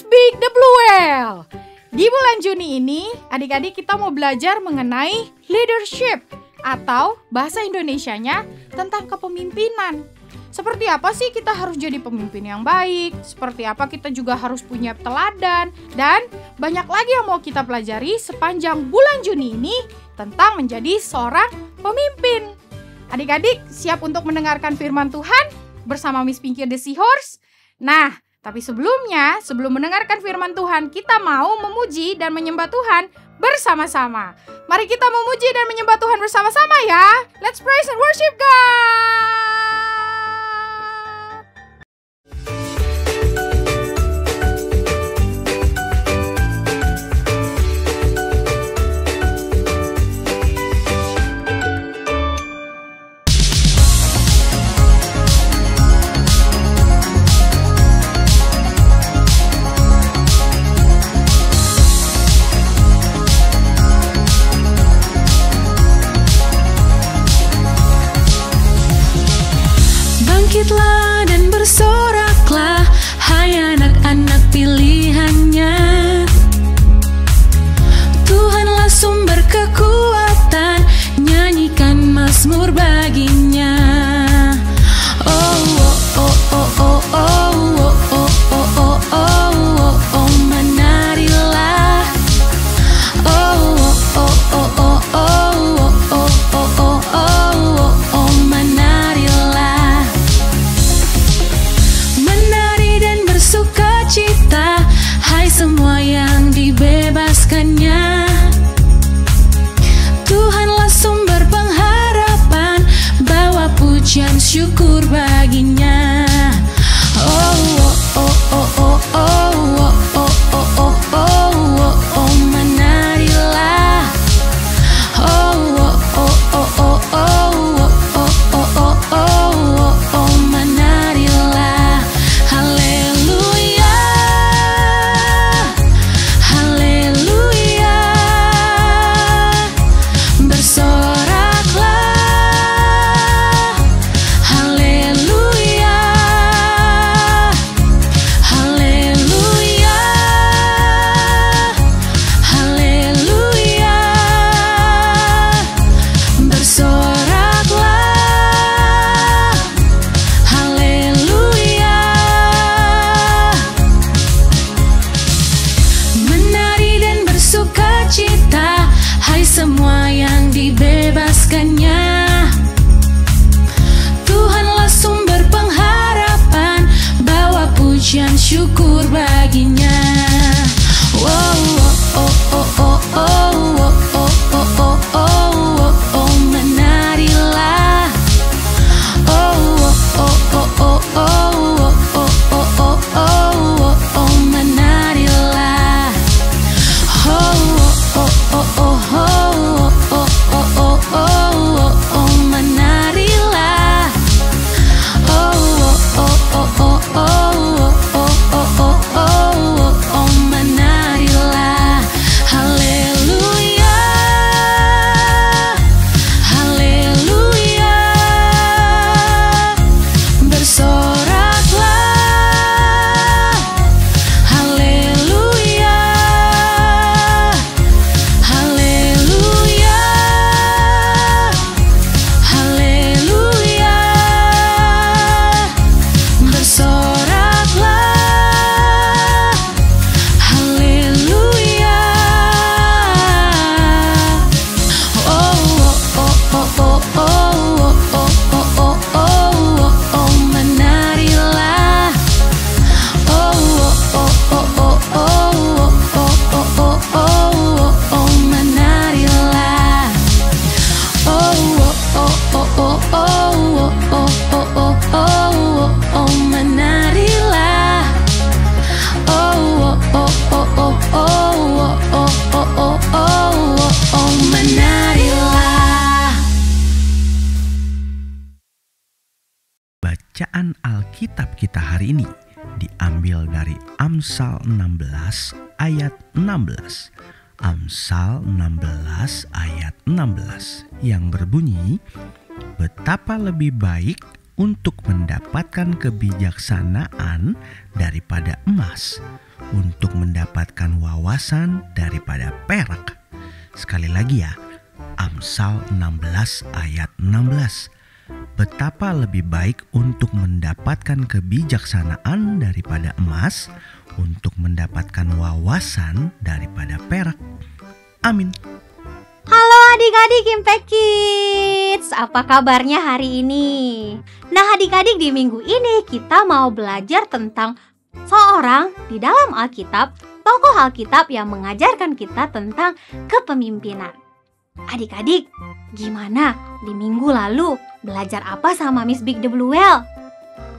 Speak the Blue Whale. Di bulan Juni ini, adik-adik kita mau belajar mengenai leadership atau bahasa Indonesianya tentang kepemimpinan. Seperti apa sih kita harus jadi pemimpin yang baik? Seperti apa kita juga harus punya teladan? Dan banyak lagi yang mau kita pelajari sepanjang bulan Juni ini tentang menjadi seorang pemimpin. Adik-adik siap untuk mendengarkan firman Tuhan bersama Miss Pinky the Seahorse? Nah, tapi sebelum mendengarkan firman Tuhan, kita mau memuji dan menyembah Tuhan bersama-sama. Mari kita memuji dan menyembah Tuhan bersama-sama ya. Let's praise and worship God. Bangkitlah dan bersoraklah, hai anak-anak pilihannya. Tuhanlah sumber kekuatan, nyanyikan mazmur baginya. Oh, oh, oh, oh, oh, oh, oh, oh, oh, oh, oh, oh, menarilah. Oh, oh, oh, oh, oh, oh, oh, oh, oh, oh, oh, menarilah. Menari dan bersukacita, hai semua yang dibebaskannya. Tuhanlah sumber pengharapan, bawa pujian syukur baginya. Oh, oh, oh, oh, oh, oh, oh, oh, oh, oh, oh, oh, menarilah. Oh, oh, oh, oh, oh, oh, oh, oh, oh, oh, oh, menarilah. Haleluya, haleluya, bersoraklah. Haleluya, haleluya, haleluya, bersoraklah. Haleluya. Menari dan bersukacita, hai semua yang dibebaskannya. Tuhanlah sumber pengharapan, bawa pujian syukur baginya. Wow, oh, oh, oh, oh, oh, oh, oh, oh, oh, oh, menarilah. Oh, oh, oh, oh, oh, oh, oh, oh, oh, oh, menarilah. Oh, oh, oh, oh, oh, oh, oh, oh, oh, menarilah. Oh, oh, oh, oh, oh, oh, oh, menarilah. Haleluya, haleluya, bersoraklah. Haleluya, haleluya, haleluya, bersoraklah. Haleluya. Oh, oh, oh, oh, oh, oh, oh, oh, oh, oh, menarilah. Oh, oh, oh, oh, oh, oh, oh, oh, oh, menarilah. Oh, oh, oh, oh, oh, oh, oh, oh, menarilah. Oh, oh, oh, oh, oh, menarilah. Bacaan Alkitab kita hari ini diambil dari Amsal 16 ayat 16. Amsal 16 ayat 16 yang berbunyi, betapa lebih baik untuk mendapatkan kebijaksanaan daripada emas, untuk mendapatkan wawasan daripada perak. Sekali lagi ya, Amsal 16 ayat 16. Betapa lebih baik untuk mendapatkan kebijaksanaan daripada emas, untuk mendapatkan wawasan daripada perak. Amin. Halo adik-adik Impact Kids, apa kabarnya hari ini? Nah adik-adik, di minggu ini kita mau belajar tentang seorang di dalam Alkitab, tokoh Alkitab yang mengajarkan kita tentang kepemimpinan. Adik-adik, gimana di minggu lalu belajar apa sama Miss Big the Blue Whale?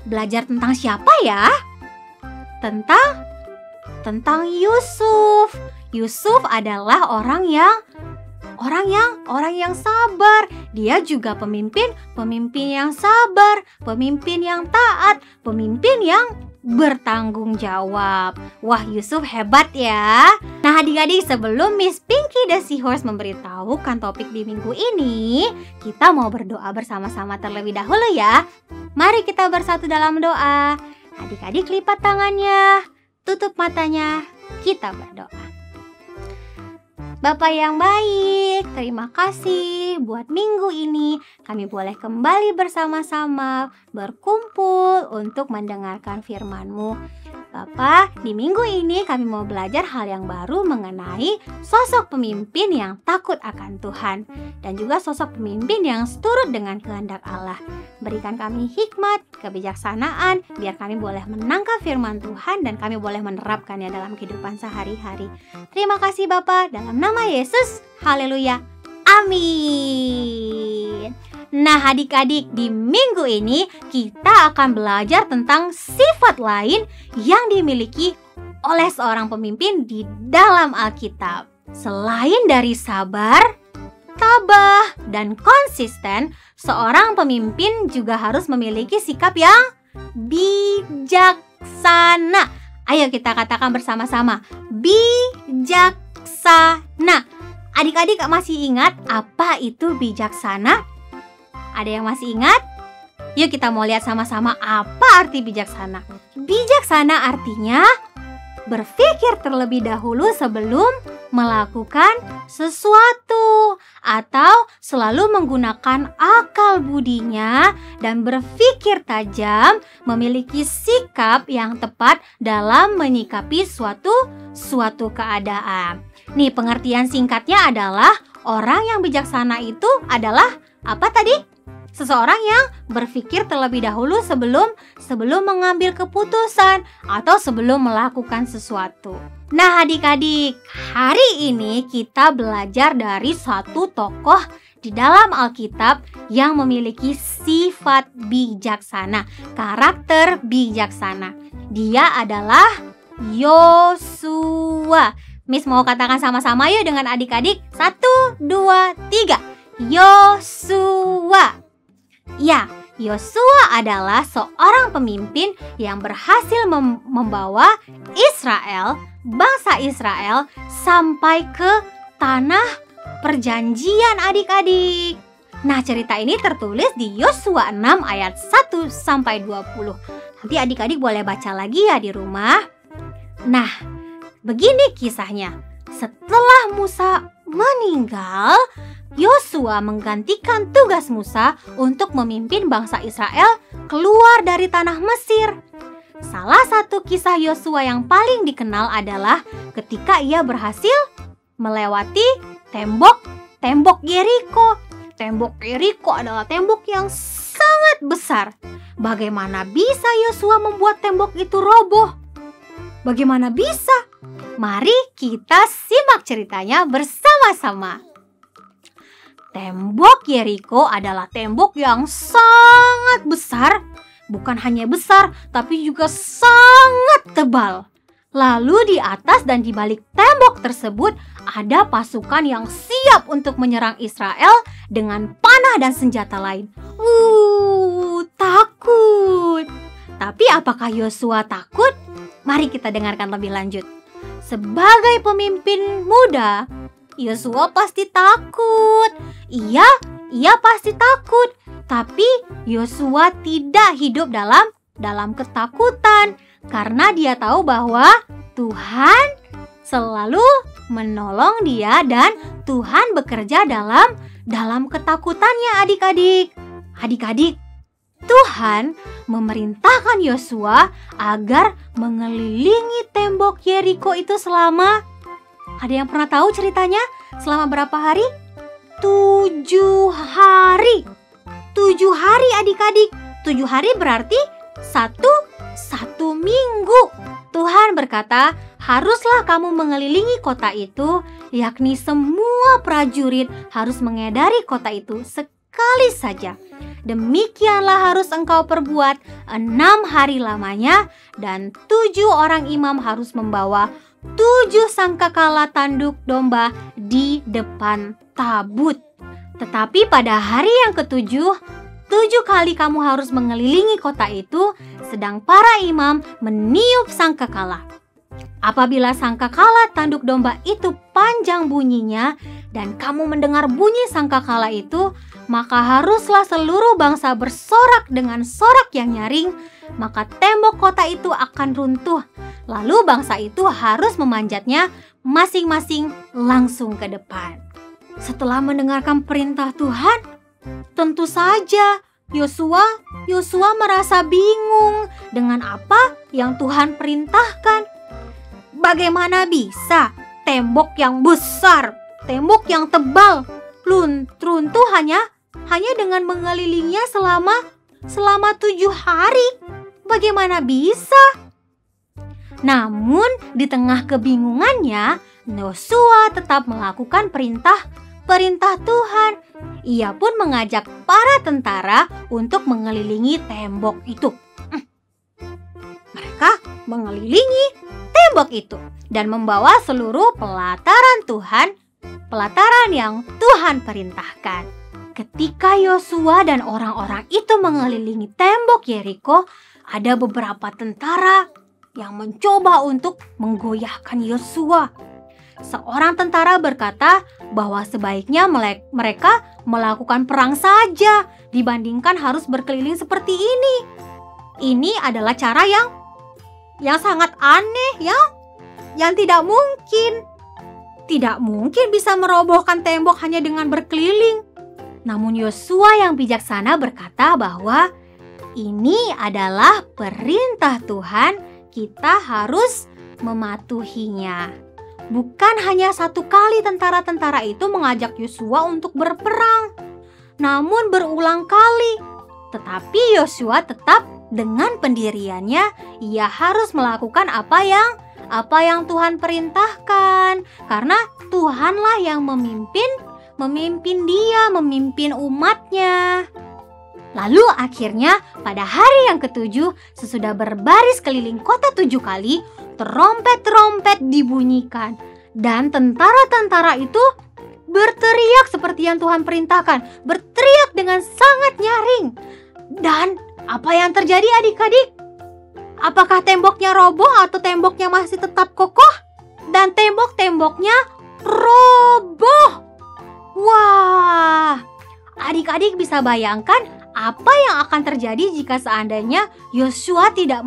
Belajar tentang siapa ya? Tentang Yusuf. Yusuf adalah orang yang sabar. Dia juga pemimpin yang sabar, pemimpin yang taat, pemimpin yang bertanggung jawab. Wah, Yusuf hebat ya. Nah adik-adik, sebelum Miss Pinky the Seahorse memberitahukan topik di minggu ini, kita mau berdoa bersama-sama terlebih dahulu ya. Mari kita bersatu dalam doa. Adik-adik lipat tangannya, tutup matanya, kita berdoa. Bapak yang baik, terima kasih buat minggu ini kami boleh kembali bersama-sama berkumpul untuk mendengarkan firman-Mu. Bapak, di minggu ini kami mau belajar hal yang baru mengenai sosok pemimpin yang takut akan Tuhan dan juga sosok pemimpin yang seturut dengan kehendak Allah. Berikan kami hikmat, kebijaksanaan, biar kami boleh menangkap firman Tuhan dan kami boleh menerapkannya dalam kehidupan sehari-hari. Terima kasih Bapak, dalam nama Yesus, haleluya, amin. Nah adik-adik, di minggu ini kita akan belajar tentang sifat lain yang dimiliki oleh seorang pemimpin di dalam Alkitab. Selain dari sabar, tabah, dan konsisten, seorang pemimpin juga harus memiliki sikap yang bijaksana. Ayo kita katakan bersama-sama, bijaksana. Adik-adik masih ingat apa itu bijaksana? Ada yang masih ingat? Yuk kita mau lihat sama-sama apa arti bijaksana. Bijaksana artinya berpikir terlebih dahulu sebelum melakukan sesuatu, atau selalu menggunakan akal budinya dan berpikir tajam, memiliki sikap yang tepat dalam menyikapi suatu keadaan. Nih, pengertian singkatnya adalah orang yang bijaksana itu adalah apa tadi? Seseorang yang berpikir terlebih dahulu sebelum mengambil keputusan atau sebelum melakukan sesuatu. Nah adik-adik, hari ini kita belajar dari satu tokoh di dalam Alkitab yang memiliki sifat bijaksana, karakter bijaksana. Dia adalah Yosua. Miss mau katakan sama-sama yuk dengan adik-adik. 1, 2, 3. Yosua. Ya, Yosua adalah seorang pemimpin yang berhasil membawa bangsa Israel sampai ke tanah perjanjian adik-adik. Nah, cerita ini tertulis di Yosua 6 ayat 1 sampai 20. Nanti adik-adik boleh baca lagi ya di rumah. Nah, begini kisahnya. Setelah Musa meninggal, Yosua menggantikan tugas Musa untuk memimpin bangsa Israel keluar dari tanah Mesir. Salah satu kisah Yosua yang paling dikenal adalah ketika ia berhasil melewati tembok Yeriko. Tembok Yeriko adalah tembok yang sangat besar. Bagaimana bisa Yosua membuat tembok itu roboh? Bagaimana bisa? Mari kita simak ceritanya bersama-sama. Tembok Yeriko adalah tembok yang sangat besar. Bukan hanya besar, tapi juga sangat tebal. Lalu di atas dan di balik tembok tersebut ada pasukan yang siap untuk menyerang Israel dengan panah dan senjata lain. Takut. Tapi apakah Yosua takut? Mari kita dengarkan lebih lanjut. Sebagai pemimpin muda, Yosua pasti takut. Ia ia pasti takut. Tapi Yosua tidak hidup dalam ketakutan karena dia tahu bahwa Tuhan selalu menolong dia dan Tuhan bekerja dalam ketakutannya adik-adik. Adik-adik, Tuhan memerintahkan Yosua agar mengelilingi tembok Yeriko itu selama, ada yang pernah tahu ceritanya? Selama berapa hari? 7 hari. 7 hari adik-adik. 7 hari berarti satu minggu. Tuhan berkata, haruslah kamu mengelilingi kota itu, yakni semua prajurit harus mengedari kota itu sekali saja. Demikianlah harus engkau perbuat 6 hari lamanya, dan 7 orang imam harus membawa 7 sangkakala tanduk domba di depan tabut. Tetapi pada hari yang ke-7, 7 kali kamu harus mengelilingi kota itu, sedang para imam meniup sangkakala. Apabila sangkakala tanduk domba itu panjang bunyinya dan kamu mendengar bunyi sangkakala itu, maka haruslah seluruh bangsa bersorak dengan sorak yang nyaring, maka tembok kota itu akan runtuh. Lalu bangsa itu harus memanjatnya masing-masing langsung ke depan. Setelah mendengarkan perintah Tuhan, tentu saja Yosua merasa bingung dengan apa yang Tuhan perintahkan. Bagaimana bisa tembok yang besar, tembok yang tebal, runtuh hanya dengan mengelilinginya selama 7 hari? Bagaimana bisa? Namun di tengah kebingungannya, Yosua tetap melakukan perintah Tuhan. Ia pun mengajak para tentara untuk mengelilingi tembok itu. Mereka mengelilingi tembok itu dan membawa seluruh pelataran yang Tuhan perintahkan. Ketika Yosua dan orang-orang itu mengelilingi tembok Yeriko, ada beberapa tentara yang mencoba untuk menggoyahkan Yosua. Seorang tentara berkata bahwa sebaiknya mereka melakukan perang saja dibandingkan harus berkeliling seperti ini. Ini adalah cara yang sangat aneh, yang tidak mungkin. Tidak mungkin bisa merobohkan tembok hanya dengan berkeliling. Namun Yosua yang bijaksana berkata bahwa ini adalah perintah Tuhan, kita harus mematuhinya. Bukan hanya 1 kali tentara-tentara itu mengajak Yosua untuk berperang, namun berulang kali. Tetapi Yosua tetap dengan pendiriannya, ia harus melakukan apa yang Tuhan perintahkan, karena Tuhanlah yang memimpin dia, memimpin umatnya. Lalu akhirnya pada hari yang ke-7, sesudah berbaris keliling kota 7 kali, trompet-trompet dibunyikan dan tentara-tentara itu berteriak seperti yang Tuhan perintahkan, berteriak dengan sangat nyaring. Dan apa yang terjadi adik-adik? Apakah temboknya roboh atau temboknya masih tetap kokoh? Dan tembok-temboknya roboh. Wah, adik-adik bisa bayangkan apa yang akan terjadi jika seandainya Yosua tidak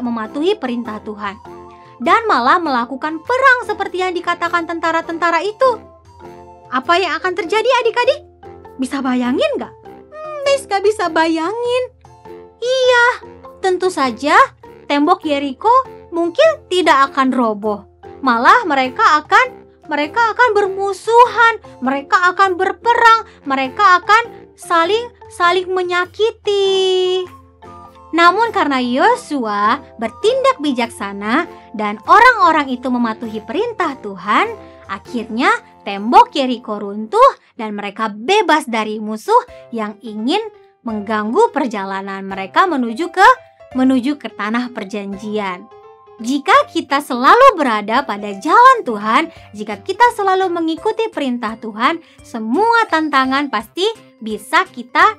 mematuhi perintah Tuhan dan malah melakukan perang seperti yang dikatakan tentara-tentara itu. Apa yang akan terjadi adik-adik? Bisa bayangin gak? Gak bisa bayangin. Iya, tentu saja tembok Yeriko mungkin tidak akan roboh. Malah mereka akan bermusuhan, mereka akan berperang, mereka akan saling menyakiti. Namun karena Yosua bertindak bijaksana dan orang-orang itu mematuhi perintah Tuhan, akhirnya tembok Yeriko runtuh dan mereka bebas dari musuh yang ingin mengganggu perjalanan mereka menuju ke tanah perjanjian. Jika kita selalu berada pada jalan Tuhan, jika kita selalu mengikuti perintah Tuhan, semua tantangan pasti bisa kita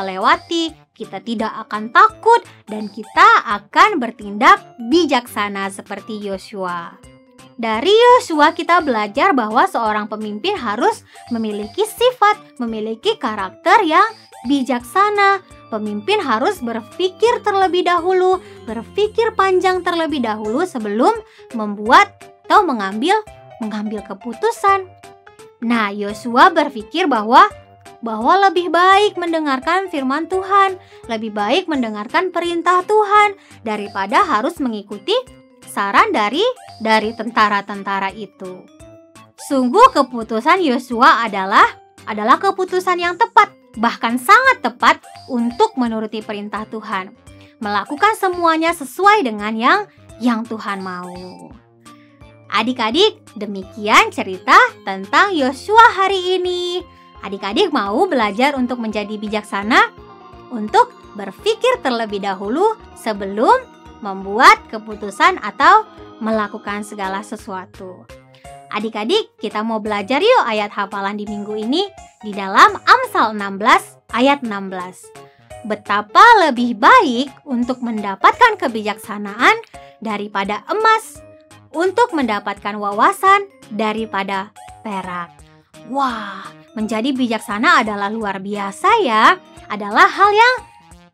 lewati. Kita tidak akan takut dan kita akan bertindak bijaksana seperti Yosua. Dari Yosua kita belajar bahwa seorang pemimpin harus memiliki sifat, memiliki karakter yang bijaksana. Pemimpin harus berpikir terlebih dahulu, berpikir panjang terlebih dahulu sebelum membuat atau mengambil keputusan. Nah, Yosua berpikir bahwa lebih baik mendengarkan firman Tuhan, lebih baik mendengarkan perintah Tuhan daripada harus mengikuti saran dari tentara-tentara itu. Sungguh keputusan Yosua adalah keputusan yang tepat, bahkan sangat tepat untuk menuruti perintah Tuhan, melakukan semuanya sesuai dengan yang Tuhan mau. Adik-adik, demikian cerita tentang Yosua hari ini. Adik-adik mau belajar untuk menjadi bijaksana, untuk berpikir terlebih dahulu sebelum membuat keputusan atau melakukan segala sesuatu. Adik-adik, kita mau belajar yuk ayat hafalan di minggu ini di dalam Amsal 16 ayat 16. Betapa lebih baik untuk mendapatkan kebijaksanaan daripada emas, untuk mendapatkan wawasan daripada perak. Wah, menjadi bijaksana adalah luar biasa ya. Adalah hal yang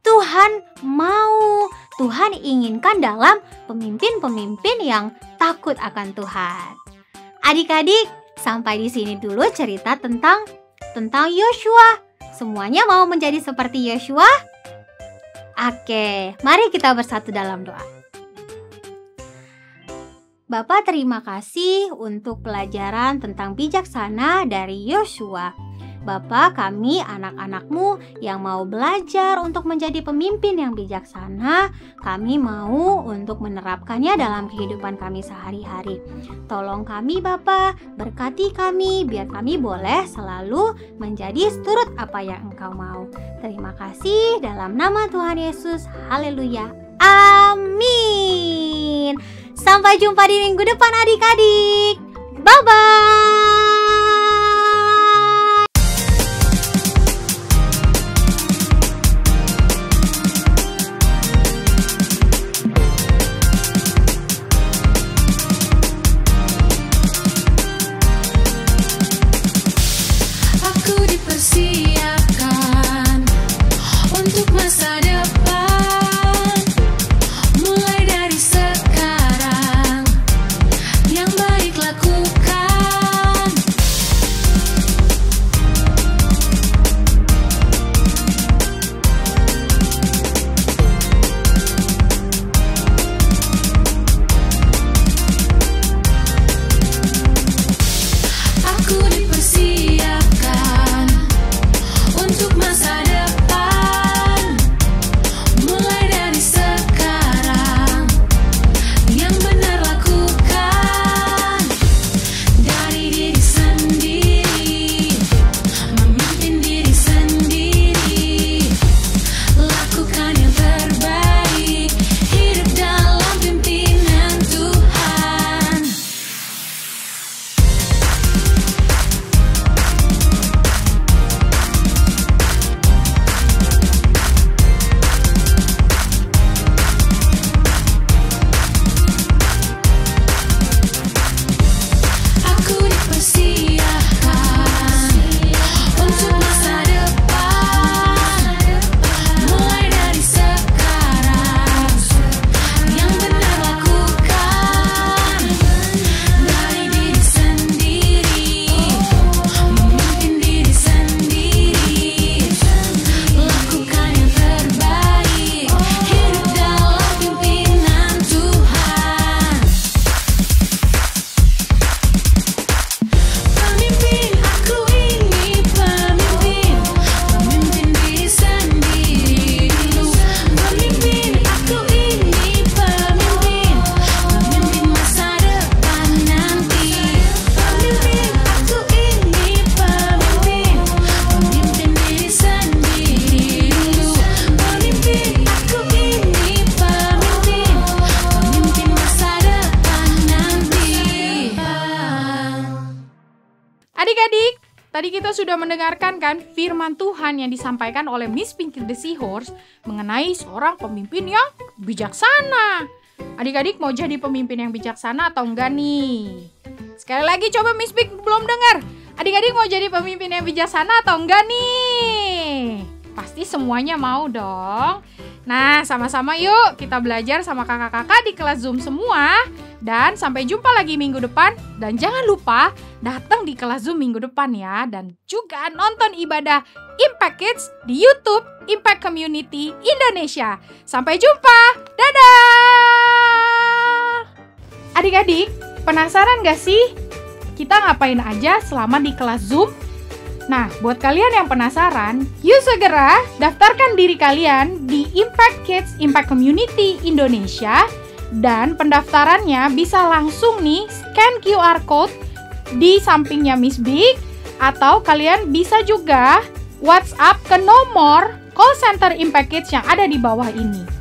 Tuhan mau, Tuhan inginkan dalam pemimpin-pemimpin yang takut akan Tuhan. Adik-adik, sampai di sini dulu cerita tentang Yosua. Semuanya mau menjadi seperti Yosua? Oke, mari kita bersatu dalam doa. Bapa, terima kasih untuk pelajaran tentang bijaksana dari Yosua. Bapa, kami anak-anak-Mu yang mau belajar untuk menjadi pemimpin yang bijaksana, kami mau untuk menerapkannya dalam kehidupan kami sehari-hari. Tolong kami Bapa, berkati kami biar kami boleh selalu menjadi seturut apa yang Engkau mau. Terima kasih dalam nama Tuhan Yesus. Haleluya. Amin. Sampai jumpa di minggu depan adik-adik. Bye-bye. Persiapkan untuk masa depan, mulai dari sekarang. Yang baik lakukan. Aku dipersiapkan untuk masa depan, mulai dari sekarang. Yang benar lakukan, dari diri sendiri, memimpin diri sendiri, lakukan yang terbaik, hidup dalam pimpinan Tuhan. Aku dipersiapkan untuk masa depan, mulai dari sekarang. Yang benar lakukan, dari diri sendiri, memimpin diri sendiri, lakukan yang terbaik, hidup dalam pimpinan Tuhan. Pemimpin, aku ini pemimpin, memimpin diri sendiri dulu. Pemimpin, aku ini pemimpin, memimpin masa depan nanti. Pemimpin, aku ini pemimpin, memimpin diri sendiri dulu. Pemimpin, aku ini pemimpin, memimpin masa depan nanti. Adik-adik, tadi kita sudah mendengarkan kan firman Tuhan yang disampaikan oleh Miss Pinky the Seahorse mengenai seorang pemimpin yang bijaksana. Adik-adik mau jadi pemimpin yang bijaksana atau enggak nih? Sekali lagi coba Miss Big belum dengar. Adik-adik mau jadi pemimpin yang bijaksana atau enggak nih? Pasti semuanya mau dong. Nah, sama-sama yuk kita belajar sama kakak-kakak di kelas Zoom semua. Dan sampai jumpa lagi minggu depan. Dan jangan lupa datang di kelas Zoom minggu depan ya. Dan juga nonton ibadah Impact Kids di YouTube Impact Community Indonesia. Sampai jumpa. Dadah! Adik-adik, penasaran gak sih kita ngapain aja selama di kelas Zoom? Nah, buat kalian yang penasaran, yuk segera daftarkan diri kalian di Impact Kids Impact Community Indonesia. Dan pendaftarannya bisa langsung nih scan QR code di sampingnya Miss Big. Atau kalian bisa juga WhatsApp ke nomor call center Impact Kids yang ada di bawah ini.